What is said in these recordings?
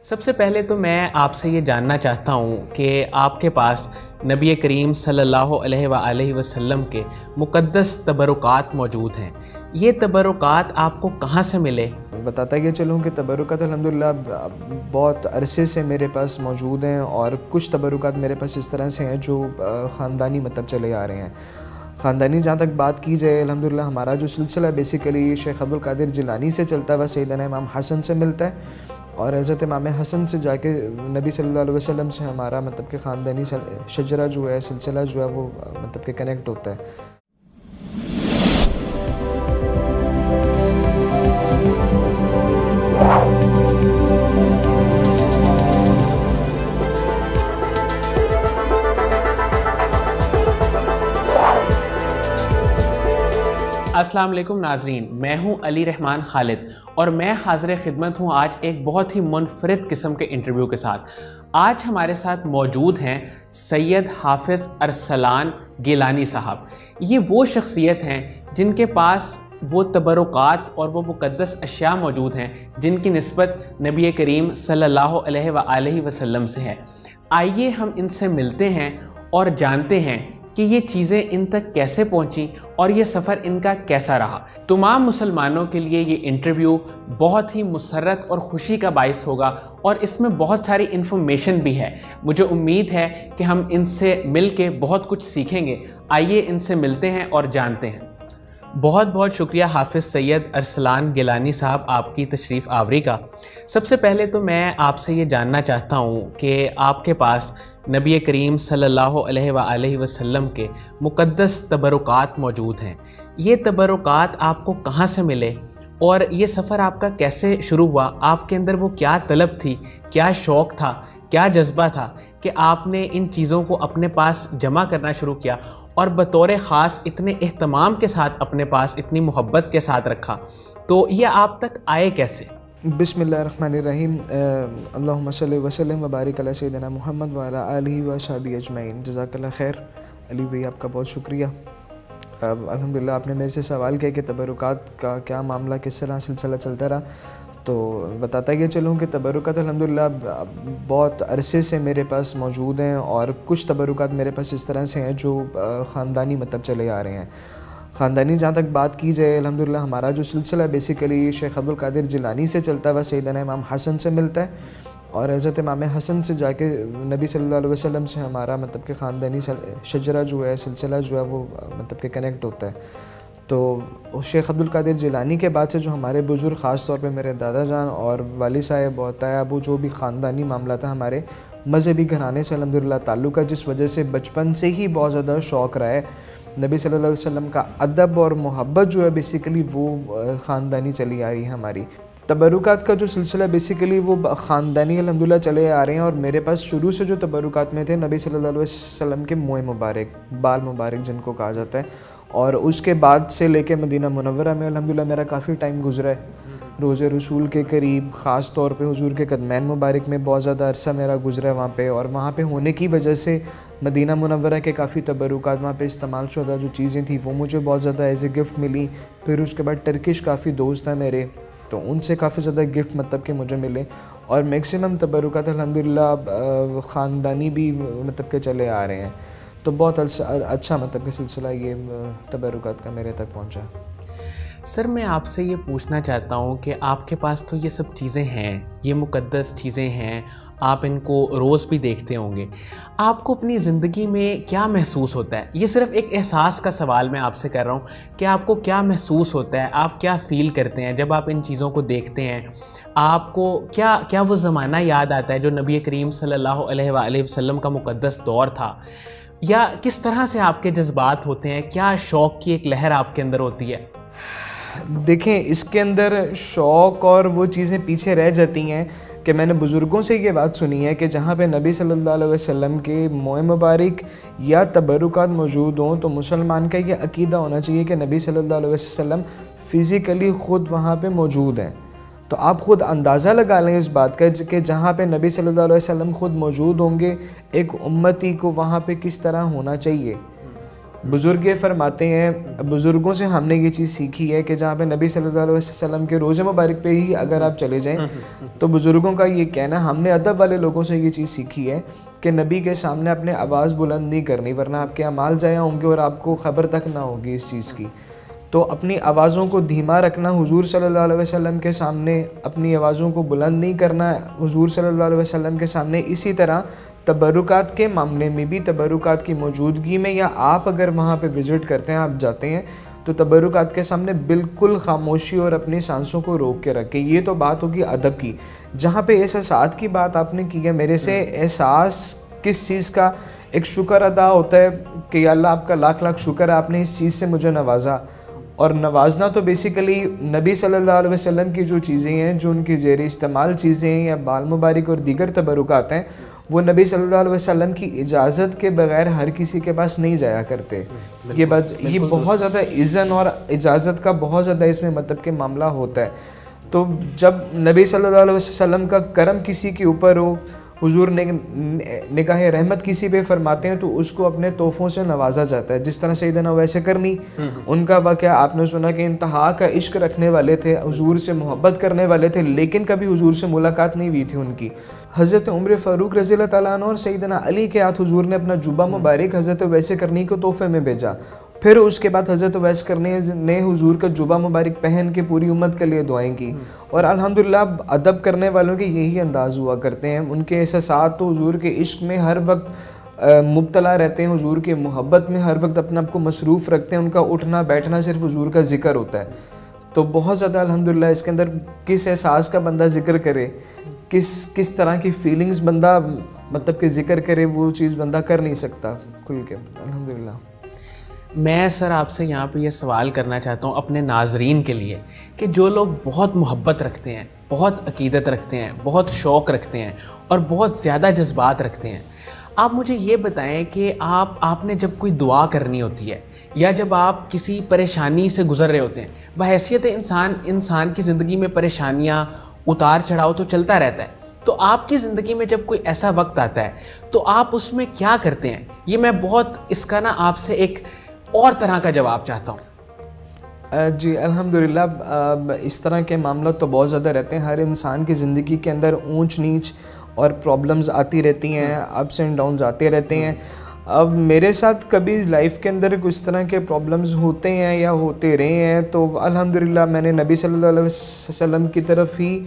सबसे पहले तो मैं आपसे ये जानना चाहता हूँ कि आपके पास नबी करीम सल्लल्लाहु अलैहि वसल्लम के मुक़द्दस तबरुकात मौजूद हैं। ये तबरुकात आपको कहाँ से मिले? बताता ये चलूँ कि तबरुकात अल्हम्दुलिल्लाह बहुत अरसे से मेरे पास मौजूद हैं और कुछ तबरुकात मेरे पास इस तरह से हैं जो ख़ानदानी मतलब चले आ रहे हैं। ख़ानदानी जहाँ तक बात की जाए, अल्हम्दुलिल्लाह हमारा जो सिलसिला बेसिकली शेख अब्दुल कादिर जिलानी से चलता है, वह सैयदना इमाम हसन से मिलता है और हज़रत इमाम हसन से जाके नबी सल्लल्लाहु अलैहि वसल्लम से हमारा मतलब कि ख़ानदानी शजरा जो है, सिलसिला जो है वो मतलब कि कनेक्ट होता है। अस्सलाम वालेकुम नाज़रीन, मैं हूं अली रहमान खालिद और मैं हाज़िर खिदमत हूं आज एक बहुत ही मुनफरिद किस्म के इंटरव्यू के साथ। आज हमारे साथ मौजूद हैं सैयद हाफिज़ अरसलान गिलानी साहब। ये वो शख्सियत हैं जिनके पास वो तबरुकात और वो मुक़द्दस अशिया मौजूद हैं जिनकी निस्बत नबी करीम सल्लल्लाहु अलैहि वसल्लम से है। आइए हम इनसे मिलते हैं और जानते हैं कि ये चीज़ें इन तक कैसे पहुंची और ये सफ़र इनका कैसा रहा। तमाम मुसलमानों के लिए ये इंटरव्यू बहुत ही मुसर्रत और ख़ुशी का बाइस होगा और इसमें बहुत सारी इन्फॉर्मेशन भी है। मुझे उम्मीद है कि हम इनसे मिल के बहुत कुछ सीखेंगे। आइए इनसे मिलते हैं और जानते हैं। बहुत बहुत शुक्रिया हाफिज़ सैयद अरसलान गिलानी साहब आपकी तशरीफ़ आवरी का। सबसे पहले तो मैं आपसे ये जानना चाहता हूँ कि आपके पास नबी करीम सल्लल्लाहु अलैहि वसल्लम के मुक़द्दस तबरुकात मौजूद हैं। ये तबरुकात आपको कहाँ से मिले और ये सफ़र आपका कैसे शुरू हुआ? आपके अंदर वो क्या तलब थी, क्या शौक़ था, क्या जज्बा था कि आपने इन चीज़ों को अपने पास जमा करना शुरू किया और बतौर ख़ास इतने एहतमाम के साथ अपने पास इतनी मोहब्बत के साथ रखा? तो ये आप तक आए कैसे? बिस्मिल्लाहिर्रहमानिर्रहीम। अल्लाहुम्मा सल्लि व सल्लिम व बारिक अला सय्यिदिना मुहम्मद व अला आलिहि व अस्हाबिहि अजमईन। जज़ाकल्लाह खैर। अली भाई आपका बहुत शुक्रिया। अल्हम्दुलिल्लाह आपने मेरे से सवाल किया कि तबरुकात का क्या मामला, किस तरह सिलसिला चलता रहा। तो बताता ये चलूँ कि तबरुकात अल्हम्दुलिल्लाह बहुत अरसे से मेरे पास मौजूद हैं और कुछ तबरुकात मेरे पास इस तरह से हैं जो ख़ानदानी मतलब चले आ रहे हैं। ख़ानदानी जहाँ तक बात की जाए, अल्हम्दुलिल्लाह हमारा जो सिलसिला बेसिकली शेख अब्दुल कादिर जिलानी से चलता है, वह सैयदना इमाम हसन से मिलता है और हज़रत इमाम हसन से जाके नबी सल्लल्लाहु अलैहि वसल्लम से हमारा मतलब कि ख़ानदानी शजरा जो है, सिलसिला जो है वो मतलब कि कनेक्ट होता है। तो शेख अब्दुल कादिर जिलानी के बाद से जो हमारे बुज़ुर्ग, ख़ास तौर पे मेरे दादा जान और वाली साहब और ताया अबू, जो भी ख़ानदानी मामला था, हमारे मज़हबी घराने से अल्हम्दुलिल्लाह ताल्लुक़ है, जिस वजह से बचपन से ही बहुत ज़्यादा शौक़ रहा है। नबी सल्लल्लाहु अलैहि वसल्लम का अदब और मोहब्बत जो है बेसिकली वो ख़ानदानी चली आ रही है हमारी। तबरुकात का जो सिलसिला बेसिकली वो ख़ानदानी अल्हम्दुलिल्लाह चले आ रहे हैं और मेरे पास शुरू से जो तबरुकात में थे नबी सल्लल्लाहु अलैहि वसल्लम के मुँह मुबारक, बाल मुबारक जिनको कहा जाता है, और उसके बाद से लेके मदीना मुनव्वरा में अल्हम्दुलिल्लाह मेरा काफ़ी टाइम गुजरा है। रोज़े रसूल के करीब, ख़ास तौर पे हुजूर के कदमैन मुबारक में बहुत ज़्यादा अरसा मेरा गुजरा है वहाँ पे, और वहाँ पे होने की वजह से मदीना मुनव्वरा के काफ़ी तबरुकात, वहाँ पे इस्तेमाल शुदा जो चीज़ें थी वो मुझे बहुत ज़्यादा एज़ ए गिफ़्ट मिली। फिर उसके बाद टर्किश काफ़ी दोस्त हैं मेरे, तो उनसे काफ़ी ज़्यादा गिफ्ट मतलब कि मुझे मिले और मैक्सिमम तबरुकात अल्हम्दुलिल्लाह ख़ानदानी भी मतलब के चले आ रहे हैं। तो बहुत अच्छा मतलब कि सिलसिला ये तबरुकात का मेरे तक पहुंचा। सर, मैं आपसे ये पूछना चाहता हूँ कि आपके पास तो ये सब चीज़ें हैं, ये मुक़द्दस चीज़ें हैं, आप इनको रोज़ भी देखते होंगे। आपको अपनी ज़िंदगी में क्या महसूस होता है? ये सिर्फ़ एक एहसास का सवाल मैं आपसे कर रहा हूँ कि आपको क्या महसूस होता है, आप क्या फ़ील करते हैं जब आप इन चीज़ों को देखते हैं? आपको क्या वो ज़माना याद आता है जो नबी करीम सल्लल्लाहु अलैहि वसल्लम का मुक़द्दस दौर था, या किस तरह से आपके जज्बात होते हैं? क्या शौक़ की एक लहर आपके अंदर होती है? देखें, इसके अंदर शौक़ और वो चीज़ें पीछे रह जाती हैं कि मैंने बुज़ुर्गों से ये बात सुनी है कि जहाँ पे नबी सल्लल्लाहु अलैहि वसल्लम के मोए मुबारक या तबरुकात मौजूद हों तो मुसलमान का ये अकीदा होना चाहिए कि नबी सल्लल्लाहु अलैहि वसल्लम फ़िज़िकली ख़ुद वहाँ पे मौजूद हैं। तो आप ख़ुद अंदाज़ा लगा लें इस बात का कि जहाँ पे नबी सल्लल्लाहु अलैहि वसल्लम ख़ुद मौजूद होंगे, एक उम्मती को वहाँ पे किस तरह होना चाहिए। बुज़ुर्ग ये फरमाते हैं, बुज़ुर्गों से हमने ये चीज़ सीखी है कि जहाँ पे नबी सल्लल्लाहु अलैहि वसल्लम के रोज़े मुबारक पे ही अगर आप चले जाएं तो बुज़ुर्गों का ये कहना, हमने अदब वाले लोगों से ये चीज़ सीखी है कि नबी के सामने अपने आवाज़ बुलंद नहीं करनी, वरना आपके अमाल ज़ाया होंगे और आपको ख़बर तक ना होगी इस चीज़ की। तो अपनी आवाज़ों को धीमा रखना, हुजूर सल्लल्लाहु अलैहि वसल्लम के सामने अपनी आवाज़ों को बुलंद नहीं करना हुजूर सल्लल्लाहु अलैहि वसल्लम के सामने। इसी तरह तबरुकात के मामले में भी, तबरुकात की मौजूदगी में, या आप अगर वहाँ पे विज़िट करते हैं, आप जाते हैं, तो तबरुकात के सामने बिल्कुल खामोशी और अपनी सांसों को रोक के रखें। ये तो बात होगी अदब की। जहाँ पे एहसास की बात आपने की है, मेरे से एहसास किस चीज़ का, एक शुक्र अदा होता है कि अल्लाह आपका लाख लाख शुक्र है, आपने इस चीज़ से मुझे नवाजा। और नवाजना तो बेसिकली नबी सल्लल्लाहु अलैहि वसल्लम की जो चीज़ें हैं, जो उनकी ज़ेर इस्तेमाल चीज़ें हैं या बाल मुबारक और दीगर तबरुकात हैं, वो नबी सल्लल्लाहु अलैहि वसल्लम की इजाज़त के बगैर हर किसी के पास नहीं जाया करते। ये बात, ये बहुत ज़्यादा इज़्ज़न और इजाज़त का बहुत ज़्यादा इसमें मतलब के मामला होता है। तो जब नबी सल्लल्लाहु अलैहि वसल्लम का करम किसी के ऊपर हो, हुजूर ने निगाह रहमत किसी पे फरमाते हैं, तो उसको अपने तोहफ़ों से नवाजा जाता है। जिस तरह सैयदना वैसे करनी, उनका वाक़या आपने सुना कि इंतहा का इश्क रखने वाले थे, हुजूर से मोहब्बत करने वाले थे, लेकिन कभी हुजूर से मुलाकात नहीं हुई थी उनकी। हज़रत उमर फ़ारूक रज़ियल्लाहु तआला अन्हु और सैयदना अली के हाथ हुजूर ने अपना जुब्बा मुबारक हज़रत वैसे करनी को तोहफ़े में भेजा। फिर उसके बाद हज़रत वैस करने ने हुजूर का जुबा मुबारक पहन के पूरी उम्मत के लिए दुआएं की। और अल्हम्दुलिल्लाह अदब करने वालों के यही अंदाज़ हुआ करते हैं। उनके एहसास तो हुजूर के इश्क में हर वक्त मुब्तला रहते हैं, हुजूर के मोहब्बत में हर वक्त अपने आप को मसरूफ़ रखते हैं। उनका उठना बैठना सिर्फ हुजूर का ज़िक्र होता है। तो बहुत ज़्यादा अल्हम्दुलिल्लाह इसके अंदर किस एहसास का बंदा ज़िक्र करे, किस तरह की फ़ीलिंग्स बंदा मतलब कि ज़िक्र करे, वो चीज़ बंदा कर नहीं सकता खुल के। अल्हम्दुलिल्लाह। मैं सर आपसे यहाँ पे ये सवाल करना चाहता हूँ अपने नाजरीन के लिए कि जो लोग बहुत मोहब्बत रखते हैं, बहुत अकीदत रखते हैं, बहुत शौक़ रखते हैं और बहुत ज़्यादा जज्बात रखते हैं, आप मुझे ये बताएं कि आपने जब कोई दुआ करनी होती है या जब आप किसी परेशानी से गुज़र रहे होते हैं, बहैसियत इंसान की ज़िंदगी में परेशानियाँ, उतार चढ़ाव तो चलता रहता है, तो आपकी ज़िंदगी में जब कोई ऐसा वक्त आता है तो आप उसमें क्या करते हैं? ये मैं बहुत इसका ना आपसे एक और तरह का जवाब चाहता हूँ। जी अल्हम्दुलिल्लाह, इस तरह के मामला तो बहुत ज़्यादा रहते हैं। हर इंसान की ज़िंदगी के अंदर ऊंच नीच और प्रॉब्लम्स आती रहती हैं, अप्स एंड डाउन्स आते रहते हैं। अब मेरे साथ कभी लाइफ के अंदर कुछ तरह के प्रॉब्लम्स होते हैं या होते रहे हैं, तो अल्हम्दुलिल्लाह मैंने नबी सल्लल्लाहु अलैहि वसल्लम की तरफ ही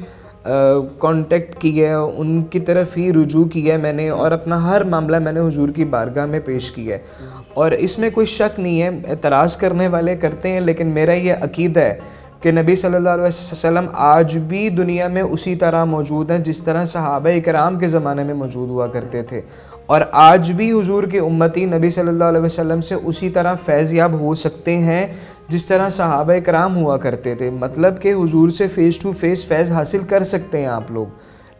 कांटेक्ट किया है, उनकी तरफ ही रुजू किया है मैंने, और अपना हर मामला मैंने हुजूर की बारगाह में पेश किया है। और इसमें कोई शक नहीं है, एतराज़ करने वाले करते हैं, लेकिन मेरा ये अकीदा है कि नबी सल्लल्लाहु अलैहि वसल्लम आज भी दुनिया में उसी तरह मौजूद हैं जिस तरह सहाबा इकराम के ज़माने में मौजूद हुआ करते थे। और आज भी हुजूर के उम्मती नबी सल्लल्लाहु अलैहि वसल्लम से उसी तरह फैज़याब हो सकते हैं जिस तरह सहाबा इकराम हुआ करते थे। मतलब कि हुजूर से फ़ेस टू फेस फैज़ हासिल कर सकते हैं आप लोग,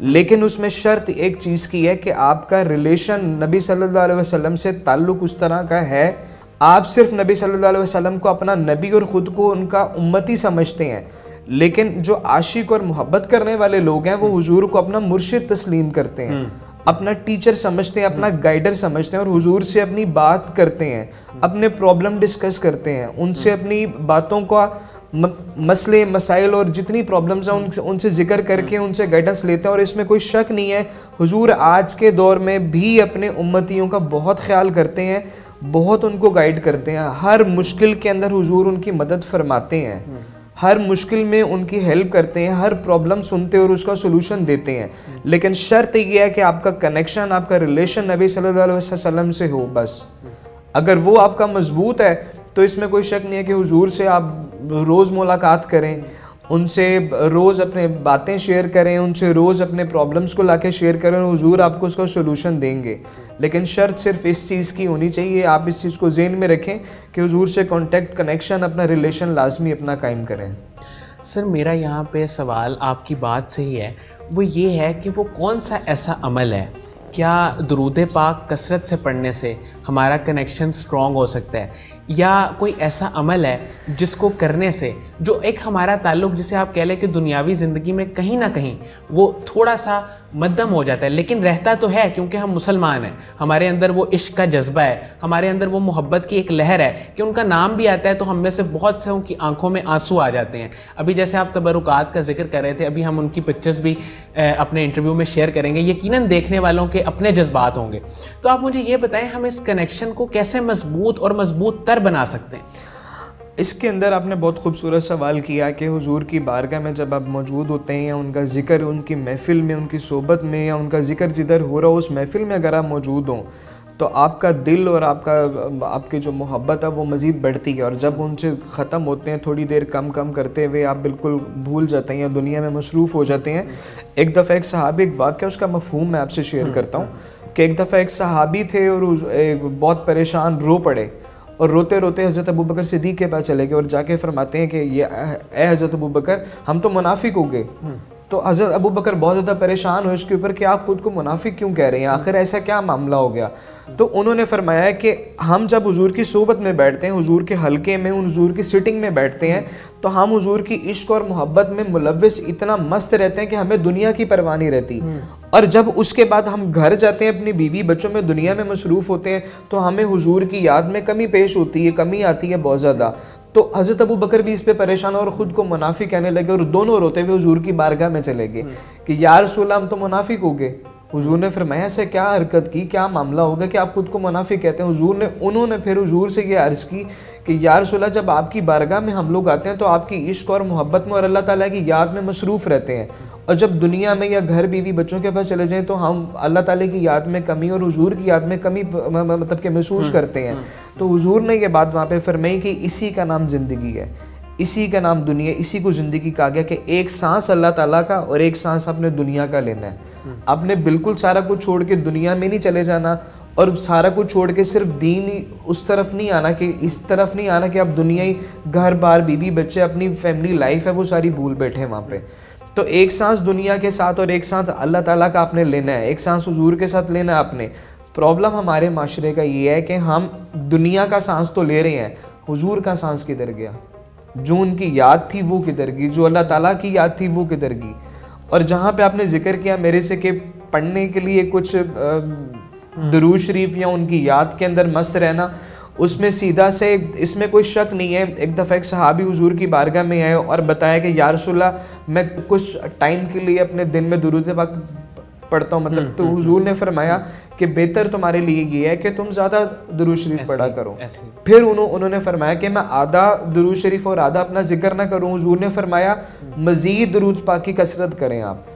लेकिन उसमें शर्त एक चीज़ की है कि आपका रिलेशन नबी सल्लल्लाहु अलैहि वसल्लम से ताल्लुक़ उस तरह का है, आप सिर्फ नबी सल्लल्लाहु अलैहि वसल्लम को अपना नबी और ख़ुद को उनका उम्मती समझते हैं, लेकिन जो आशिक और मोहब्बत करने वाले लोग हैं वो हुजूर को अपना मुर्शिद तस्लीम करते हैं, अपना टीचर समझते हैं, अपना गाइडर समझते हैं, और हुजूर से अपनी बात करते हैं, अपने प्रॉब्लम डिस्कस करते हैं, उनसे अपनी बातों का मसले मसाइल और जितनी प्रॉब्लम्स हैं उनसे जिक्र करके उनसे गाइडेंस लेते हैं। और इसमें कोई शक नहीं है, हुजूर आज के दौर में भी अपने उम्मतियों का बहुत ख्याल करते हैं, बहुत उनको गाइड करते हैं। हर मुश्किल के अंदर हुजूर उनकी मदद फरमाते हैं, हर मुश्किल में उनकी हेल्प करते हैं, हर प्रॉब्लम सुनते हैं और उसका सोल्यूशन देते हैं। लेकिन शर्त ये है कि आपका कनेक्शन, आपका रिलेशन नबी सल्लल्लाहु अलैहि वसल्लम से हो। बस अगर वो आपका मजबूत है तो इसमें कोई शक नहीं है कि हुजूर से आप रोज़ मुलाकात करें, उनसे रोज़ अपने बातें शेयर करें, उनसे रोज़ अपने प्रॉब्लम्स को लाके शेयर करें, और हुजूर आपको उसका सोल्यूशन देंगे। लेकिन शर्त सिर्फ इस चीज़ की होनी चाहिए, आप इस चीज़ को ज़हन में रखें कि हुजूर से कांटेक्ट, कनेक्शन, अपना रिलेशन लाजमी अपना कायम करें। सर मेरा यहाँ पे सवाल आपकी बात से ही है, वो ये है कि वो कौन सा ऐसा अमल है, क्या दुरूद पाक कसरत से पढ़ने से हमारा कनेक्शन स्ट्रॉन्ग हो सकता है, या कोई ऐसा अमल है जिसको करने से जो एक हमारा ताल्लुक़, जिसे आप कह लें कि दुनियावी ज़िंदगी में कहीं ना कहीं वो थोड़ा सा मद्दम हो जाता है, लेकिन रहता तो है क्योंकि हम मुसलमान हैं, हमारे अंदर वो इश्क का जज्बा है, हमारे अंदर वो मोहब्बत की एक लहर है कि उनका नाम भी आता है तो हम में से बहुत से उनकी आंखों में आंसू आ जाते हैं। अभी जैसे आप तबरुकात का जिक्र कर रहे थे, अभी हम उनकी पिक्चर्स भी अपने इंटरव्यू में शेयर करेंगे, यकीनन देखने वालों के अपने जज्बात होंगे। तो आप मुझे ये बताएं, हम इस कनेक्शन को कैसे मजबूत और मजबूत तर बना सकते हैं? इसके अंदर आपने बहुत खूबसूरत सवाल किया कि हुजूर की बारगाह में जब आप मौजूद होते हैं या उनका ज़िक्र, उनकी महफ़िल में, उनकी सोबत में, या उनका ज़िक्र जिधर हो रहा हो उस महफ़िल में अगर आप मौजूद हों तो आपका दिल और आपकी जो मोहब्बत है वो मज़ीद बढ़ती है। और जब उनसे ख़त्म होते हैं, थोड़ी देर कम कम करते हुए आप बिल्कुल भूल जाते हैं या दुनिया में मसरूफ़ हो जाते हैं। एक दफ़ा एक सहाबी, एक वाक़या उसका मफ़हूम मैं आपसे शेयर करता हूँ कि एक दफ़ा एक सहाबी थे और बहुत परेशान रो पड़े, और रोते रोते हज़रत अबू बकर सिद्दीक़ के पास चले गए और जाके फरमाते हैं कि ये ए हज़रत अबू बकर, हम तो मुनाफिक हो गए। तो हज़रत अबू बकर बहुत ज़्यादा परेशान हुए इसके ऊपर कि आप ख़ुद को मुनाफिक क्यों कह रहे हैं, आखिर ऐसा क्या मामला हो गया। तो उन्होंने फरमाया कि हम जब हुजूर की सोबत में बैठते हैं, हुजूर के हलके में, हुजूर की सिटिंग में बैठते हैं, तो हम हुजूर की इश्क और मोहब्बत में मुलव्विस इतना मस्त रहते हैं कि हमें दुनिया की परवाह नहीं रहती। और जब उसके बाद हम घर जाते हैं, अपनी बीवी बच्चों में, दुनिया में मसरूफ़ होते हैं, तो हमें हुजूर की याद में कमी पेश होती है, कमी आती है बहुत ज़्यादा। तो हज़रत अबू बकर भी इस पे परेशान और ख़ुद को मुनाफिक कहने लगे और दोनों रोते हुए हुजूर की बारगाह में चले गए कि या रसूल अल्लाह, हम तो मुनाफिक हो गए। हुजूर ने फरमाया ऐसे क्या हरकत की, क्या मामला होगा कि आप खुद को मुनाफिक कहते हैं। उन्होंने फिर हुजूर से ये अर्ज़ की कि या रसूल अल्लाह, जब आपकी बारगाह में हम लोग आते हैं तो आपकी इश्क और मोहब्बत में और अल्लाह ताला की याद में मसरूफ़ रहते हैं, और जब दुनिया में या घर बीवी बच्चों के पास चले जाएं तो हम अल्लाह ताला की याद में कमी और हुजूर की याद में कमी मतलब कि महसूस करते हैं। तो हुजूर ने ये बात वहाँ पे फरमाई कि इसी का नाम ज़िंदगी है, इसी का नाम दुनिया, इसी को ज़िंदगी कहा गया कि एक सांस अल्लाह ताला का और एक सांस अपने दुनिया का लेना है। आपने बिल्कुल सारा कुछ छोड़ के दुनिया में नहीं चले जाना, और सारा कुछ छोड़ के सिर्फ दीन ही उस तरफ नहीं आना, कि इस तरफ नहीं आना कि आप दुनिया ही, घर बार, बीवी बच्चे, अपनी फैमिली लाइफ है वो सारी भूल बैठे वहाँ पे। तो एक सांस दुनिया के साथ और एक सांस अल्लाह ताला का आपने लेना है, एक सांस हुजूर के साथ लेना है आपने। प्रॉब्लम हमारे माशरे का ये है कि हम दुनिया का सांस तो ले रहे हैं, हुजूर का सांस किधर गया, जो उनकी याद थी वो किधर गई, जो अल्लाह ताला की याद थी वो किधर गई। और जहाँ पे आपने जिक्र किया मेरे से कि पढ़ने के लिए कुछ दुरूद शरीफ या उनकी याद के अंदर मस्त रहना, उसमें सीधा से इसमें कोई शक नहीं है। एक दफ़ा एक सहाबी हुजूर की बारगाह में आए और बताया कि या रसूल अल्लाह, मैं कुछ टाइम के लिए अपने दिन में दुरूद पाक पढ़ता हूँ, मतलब। तो हुजूर ने फरमाया कि बेहतर तुम्हारे लिए ये है कि तुम ज़्यादा दुरूद शरीफ पढ़ा करो। फिर उन्होंने फरमाया कि मैं आधा दुरूद शरीफ और आधा अपना जिक्र ना करूँ। हुजूर ने फरमाया मज़ीद दुरूद पाक की कसरत करें आप।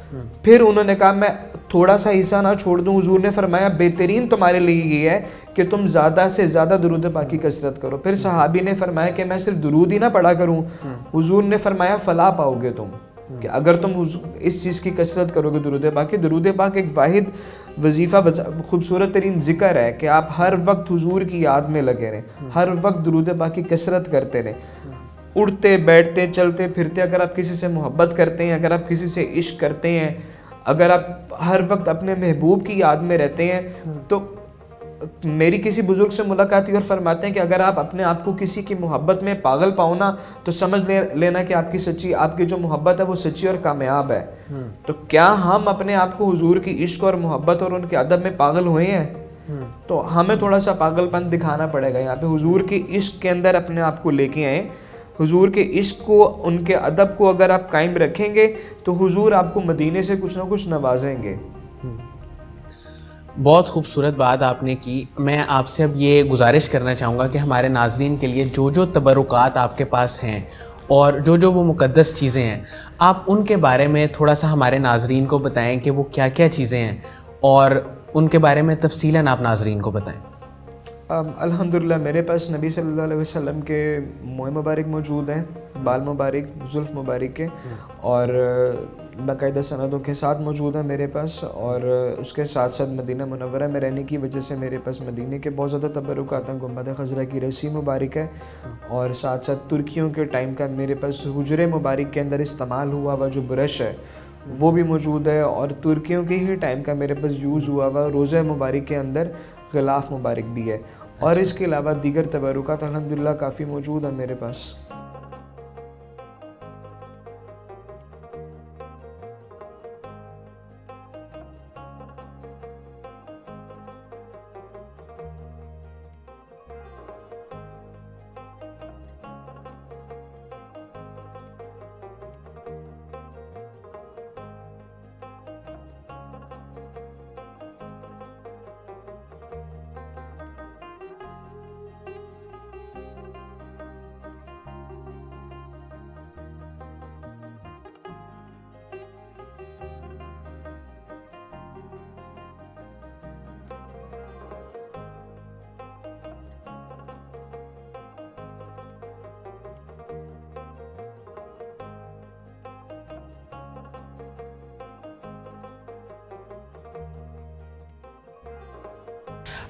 फिर उन्होंने कहा मैं थोड़ा सा हिस्सा ना छोड़ दूँ। हुजूर ने फरमाया बेहतरीन तुम्हारे लिए ये है कि तुम ज़्यादा से ज़्यादा दुरूद पाक की कसरत करो। फिर सहाबी ने फरमाया कि मैं सिर्फ दुरूद ही ना पढ़ा करूँ। हुजूर ने फरमाया फलाह पाओगे तुम, कि अगर तुम इस चीज़ की कसरत करोगे दुरूद पाक। दुरूद पाक एक वाहिद वजीफ़ा, खूबसूरत तरीन ज़िक्र है कि आप हर वक्त हुजूर की याद में लगे रहें, हर वक्त दुरूद पाक की कसरत करते रहें। उठते बैठते चलते फिरते अगर आप किसी से मोहब्बत करते हैं, अगर आप किसी से इश्क करते हैं, अगर आप हर वक्त अपने महबूब की याद में रहते हैं, तो मेरी किसी बुजुर्ग से मुलाकात हुई और फरमाते हैं कि अगर आप अपने आप को किसी की मोहब्बत में पागल पाओ ना, तो समझ लेना कि आपकी जो मोहब्बत है वो सच्ची और कामयाब है। तो क्या हम अपने आप को हुजूर की इश्क और मोहब्बत और उनके अदब में पागल हुए हैं? तो हमें थोड़ा सा पागलपन दिखाना पड़ेगा यहाँ पे। हुजूर की इश्क के अंदर अपने आप को लेके आए, हुजूर के इश्क को, उनके अदब को अगर आप कायम रखेंगे तो हुजूर आपको मदीने से कुछ ना कुछ नवाजेंगे। बहुत खूबसूरत बात आपने की। मैं आपसे अब ये गुजारिश करना चाहूँगा कि हमारे नाज़रीन के लिए जो जो तबरुकात आपके पास हैं और जो जो वो मुक़द्दस चीज़ें हैं, आप उनके बारे में थोड़ा सा हमारे नाज़रीन को बताएं कि वो क्या क्या चीज़ें हैं और उनके बारे में तफसीलन आप नाज़रीन को बताएं। अल्हम्दुलिल्लाह मेरे पास नबी सल्लल्लाहु अलैहि वसल्लम के मोए मुबारक मौजूद हैं, बाल मुबारक, जुल्फ़ मुबारक के, और बाकायदा सनदों के साथ मौजूद है मेरे पास। और उसके साथ साथ मदीना मुनव्वरा में रहने की वजह से मेरे पास मदीने के बहुत ज़्यादा तबरुकात हैं। गुंबद खज़रा की रस्सी मुबारक है, और साथ साथ तुर्कियों के टाइम का मेरे पास हुजरे मुबारक के अंदर इस्तेमाल हुआ हुआ जो ब्रश है वो भी मौजूद है, और तुर्कियों के ही टाइम का मेरे पास यूज़ हुआ हुआ रोज़ा मुबारक के अंदर ग़िलाफ़ मुबारक भी है। और इसके अलावा दीगर तबरुकात अल्हम्दुलिल्लाह काफ़ी मौजूद है मेरे पास।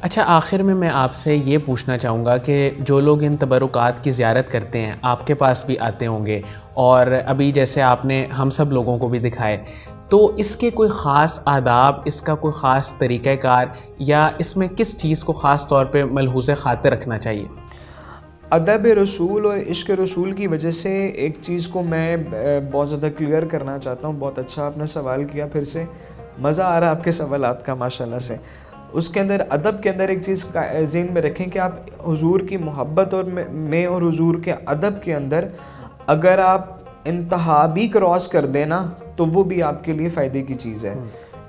अच्छा, आखिर में मैं आपसे ये पूछना चाहूँगा कि जो लोग इन तबरुकात की ज़ियारत करते हैं, आपके पास भी आते होंगे और अभी जैसे आपने हम सब लोगों को भी दिखाए, तो इसके कोई ख़ास आदाब, इसका कोई ख़ास तरीक़ाकार या इसमें किस चीज़ को ख़ास तौर पे मलहूज़ ख़ातिर रखना चाहिए? अदब रसूल और इश्क रसूल की वजह से एक चीज़ को मैं बहुत ज़्यादा क्लियर करना चाहता हूँ। बहुत अच्छा आपने सवाल किया, फिर से मज़ा आ रहा है आपके सवालात का माशाल्लाह से। उसके अंदर अदब के अंदर एक चीज़ का ज़हन में रखें कि आप हुजूर की मोहब्बत और में और हुजूर के अदब के अंदर अगर आप इंतहा भी क्रॉस कर देना तो वो भी आपके लिए फ़ायदे की चीज़ है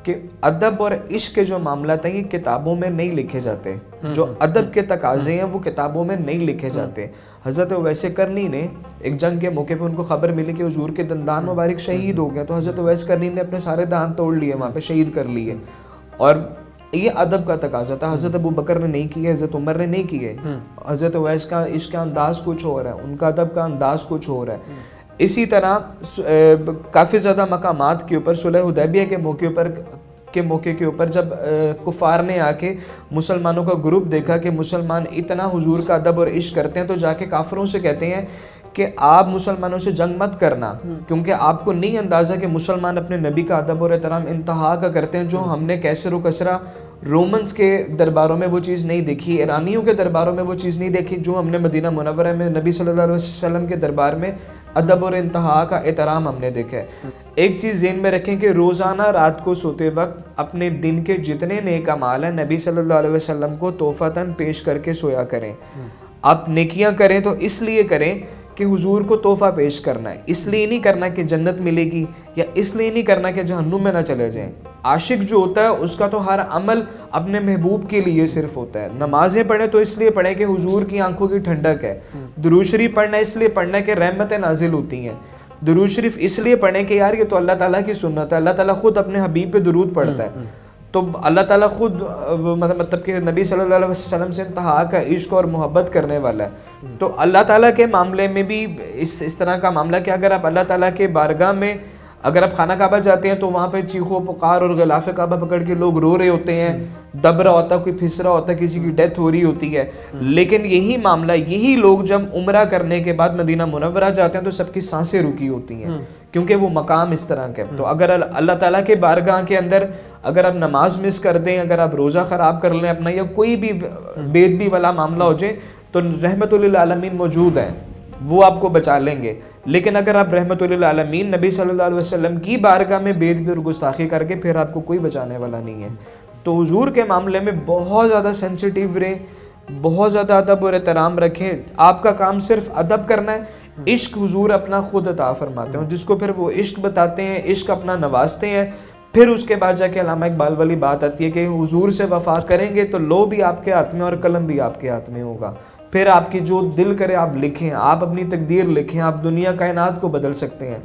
कि अदब और इश्क के जो मामला हैं ये किताबों में नहीं लिखे जाते। जो अदब के तकाज़े हैं वो किताबों में नहीं लिखे जाते। हज़रत उवैस करनी ने एक जंग के मौके पे उनको खबर मिली कि हुजूर के दंदान मुबारक शहीद हो गए, तो हज़रत उवैस करनी ने अपने सारे दांत तोड़ लिए, वहाँ पे शहीद कर लिए। और ये अदब का तकाज़ा था। हज़रत अबू बकर ने नहीं किए, हज़रत उमर ने नहीं किए। हज़रत उवैस का इश्क का अंदाज़ कुछ और है, उनका अदब का अंदाज़ कुछ और है। इसी तरह काफ़ी ज़्यादा मकामात के ऊपर सुलह हुदैबिया के मौके के ऊपर जब कुफार ने आके मुसलमानों का ग्रुप देखा कि मुसलमान इतना हुजूर का अदब और इश्क करते हैं, तो जाके काफिरों से कहते हैं कि आप मुसलमानों से जंग मत करना, क्योंकि आपको नहीं अंदाज़ा कि मुसलमान अपने नबी का अदब और एहतराम इंतहा का करते हैं, जो हमने कैसर व कसरा रोमन्स के दरबारों में वो चीज़ नहीं देखी, ईरानियों के दरबारों में वो चीज़ नहीं देखी, जो हमने मदीना मुनव्वरा में नबी सल्लल्लाहु अलैहि वसल्लम के दरबार में अदब और इंतहा का एहतराम हमने देखा है। एक चीज़ ज़हन में रखें कि रोज़ाना रात को सोते वक्त अपने दिन के जितने नेक अमाल हैं नबी सल्लल्लाहु अलैहि वसल्लम को तोहफ़तन पेश करके सोया करें। आप नेकियां करें तो इसलिए करें कि हुजूर को तोहफ़ा पेश करना है, इसलिए नहीं करना कि जन्नत मिलेगी या इसलिए नहीं करना कि जहन्नुम में ना चले जाएं। आशिक जो होता है उसका तो हर अमल अपने महबूब के लिए सिर्फ होता है। नमाजें पढ़ें तो इसलिए पढ़ें कि हुजूर की आंखों की ठंडक है। दुरूद शरीफ पढ़ना इसलिए पढ़ना है कि रहमतें नाजिल होती हैं। दुरूद शरीफ इसलिए पढ़ें कि यार ये तो अल्लाह ताला की सुन्नत है, अल्लाह ताला खुद अपने हबीब पे दुरूद पढ़ता है, तो अल्लाह ताला खुद मतलब कि नबी सल्लल्लाहु अलैहि वसल्लम से इंतहा का इश्क और मोहब्बत करने वाला है। तो अल्लाह ताला के मामले में भी इस तरह का मामला कि अगर आप अल्लाह ताला के बारगाह में अगर आप खाना काबा जाते हैं तो वहाँ पे चीखो पुकार और गिलाफ काबा पकड़ के लोग रो रहे होते हैं, दब रहा होता, कोई फिस रहा होता, किसी की डेथ हो रही होती है। लेकिन यही मामला, यही लोग जब उम्रा करने के बाद मदीना मुनव्वरा जाते हैं तो सबकी सांसें रुकी होती हैं, क्योंकि वो मकाम इस तरह के। तो अगर अल्लाह ताला के बारगाह के अंदर अगर आप नमाज मिस कर दें, अगर आप रोज़ा ख़राब कर लें अपना, या कोई भी बेदबी वाला मामला हो जाए, तो रहमतुल आलमीन मौजूद हैं, वो आपको बचा लेंगे। लेकिन अगर आप रहमतुल आलमीन नबी सल्लल्लाहु अलैहि वसल्लम की बारगाह में बेदबी और गुस्ताखी करके, फिर आपको कोई बचाने वाला नहीं है। तो हुजूर के मामले में बहुत ज़्यादा सेंसिटिव रहें, बहुत ज़्यादा अदब और एहतराम रखें। आपका काम सिर्फ अदब करना है। इश्क हुजूर अपना खुद अता फरमाते हैं, जिसको फिर वो इश्क बताते हैं, इश्क अपना नवाजते हैं। फिर उसके बाद जाके अल्लामा इकबाल वाली बात आती है कि हुजूर से वफा करेंगे तो लो भी आपके हाथ में और कलम भी आपके हाथ में होगा। फिर आपकी जो दिल करे आप लिखें, आप अपनी तकदीर लिखें, आप दुनिया कायनात को बदल सकते हैं।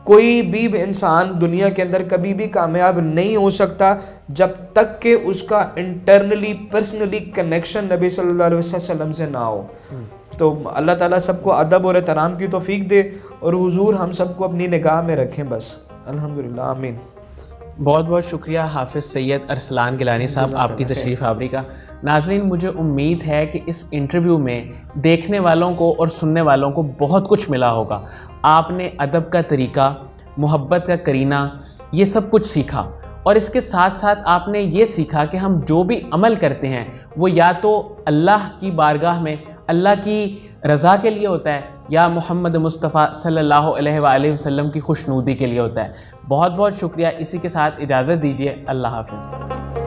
कोई भी इंसान दुनिया के अंदर कभी भी कामयाब नहीं हो सकता जब तक कि उसका इंटरनली पर्सनली कनेक्शन नबी सल्लल्लाहु अलैहि वसल्लम से ना हो। तो अल्लाह ताला सबको अदब और एहतराम की तौफीक दे और हुजूर हम सबको अपनी निगाह में रखें बस। अल्हम्दुलिल्लाह, आमीन। बहुत बहुत शुक्रिया हाफिज़ सैयद अरसलान गिलानी साहब आपकी तशरीफ़ आवरी का। नाज़रीन, मुझे उम्मीद है कि इस इंटरव्यू में देखने वालों को और सुनने वालों को बहुत कुछ मिला होगा। आपने अदब का तरीका, मोहब्बत का करीना, ये सब कुछ सीखा, और इसके साथ साथ आपने ये सीखा कि हम जो भी अमल करते हैं वो या तो अल्लाह की बारगाह में अल्लाह की रज़ा के लिए होता है या मोहम्मद मुस्तफ़ा सल्लल्लाहु अलैहि वसल्लम की खुशनूदी के लिए होता है। बहुत बहुत शुक्रिया। इसी के साथ इजाज़त दीजिए। अल्लाह हाफ़िज़।